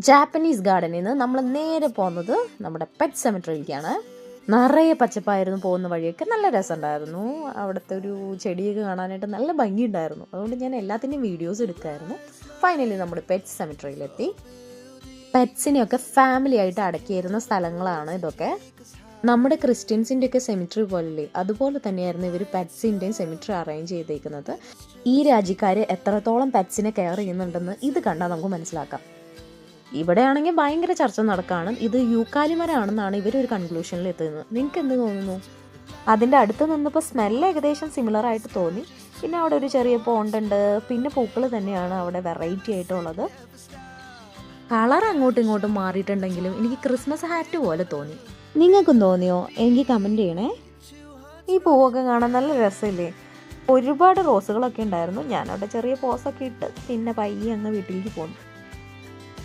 Japanese ഗാർഡനിൽ നിന്ന് നമ്മൾ നേരെ പോകുന്നത് നമ്മുടെ പെറ്റ് സെമിട്രിയിലേക്കാണ്. നിറയെ പച്ചപ്പായിരുന്നു, പോകുന്ന വഴിയൊക്കെ നല്ല രസമുണ്ടായിരുന്നു. അവിടുത്തെ ഒരു ചെടിയൊക്കെ കാണാനായിട്ട് നല്ല ഭംഗിയുണ്ടായിരുന്നു. അതുകൊണ്ട് ഞാൻ എല്ലാത്തിൻ്റെയും വീഡിയോസ് എടുക്കുമായിരുന്നു. ഫൈനലി നമ്മൾ പെറ്റ് സെമിട്രിയിലെത്തി. പെറ്റ്സിനെയൊക്കെ ഫാമിലി ആയിട്ട് അടക്കിയിരുന്ന സ്ഥലങ്ങളാണ് ഇതൊക്കെ. നമ്മുടെ ക്രിസ്ത്യൻസിൻ്റെയൊക്കെ സെമിട്രി പോലല്ലേ, അതുപോലെ തന്നെയായിരുന്നു ഇവർ പെറ്റ്സിൻ്റെയും സെമിട്രി അറേഞ്ച് ചെയ്തേക്കുന്നത്. ഈ രാജ്യക്കാർ എത്രത്തോളം പെറ്റ്സിനെ കെയർ ചെയ്യുന്നുണ്ടെന്ന് ഇത് കണ്ടാൽ നമുക്ക് മനസ്സിലാക്കാം. ഇവിടെയാണെങ്കിൽ ഭയങ്കര ചർച്ച നടക്കുകയാണ്. ഇത് യൂക്കാലിമരമാണെന്നാണ് ഇവരൊരു കൺക്ലൂഷനിൽ എത്തുന്നത്. നിങ്ങൾക്ക് എന്ത് തോന്നുന്നു? അതിൻ്റെ അടുത്ത് നിന്നപ്പോൾ സ്മെല്ല് ഏകദേശം സിമിലർ ആയിട്ട് തോന്നി. പിന്നെ അവിടെ ഒരു ചെറിയ പോണ്ടുണ്ട്. പിന്നെ പൂക്കൾ തന്നെയാണ് അവിടെ വെറൈറ്റി ആയിട്ടുള്ളത്. കളർ അങ്ങോട്ടും ഇങ്ങോട്ടും മാറിയിട്ടുണ്ടെങ്കിലും എനിക്ക് ക്രിസ്മസ് ഹാറ്റ് പോലെ തോന്നി. നിങ്ങൾക്കും തോന്നിയോ? എനിക്ക് കമൻറ്റ് ചെയ്യണേ. ഈ പൂവൊക്കെ കാണാൻ നല്ല രസമില്ലേ? ഒരുപാട് റോസുകളൊക്കെ ഉണ്ടായിരുന്നു. ഞാനവിടെ ചെറിയ പോസൊക്കെ ഇട്ട് പിന്നെ പയ്യെ അങ്ങ് വീട്ടിലേക്ക് പോന്നു.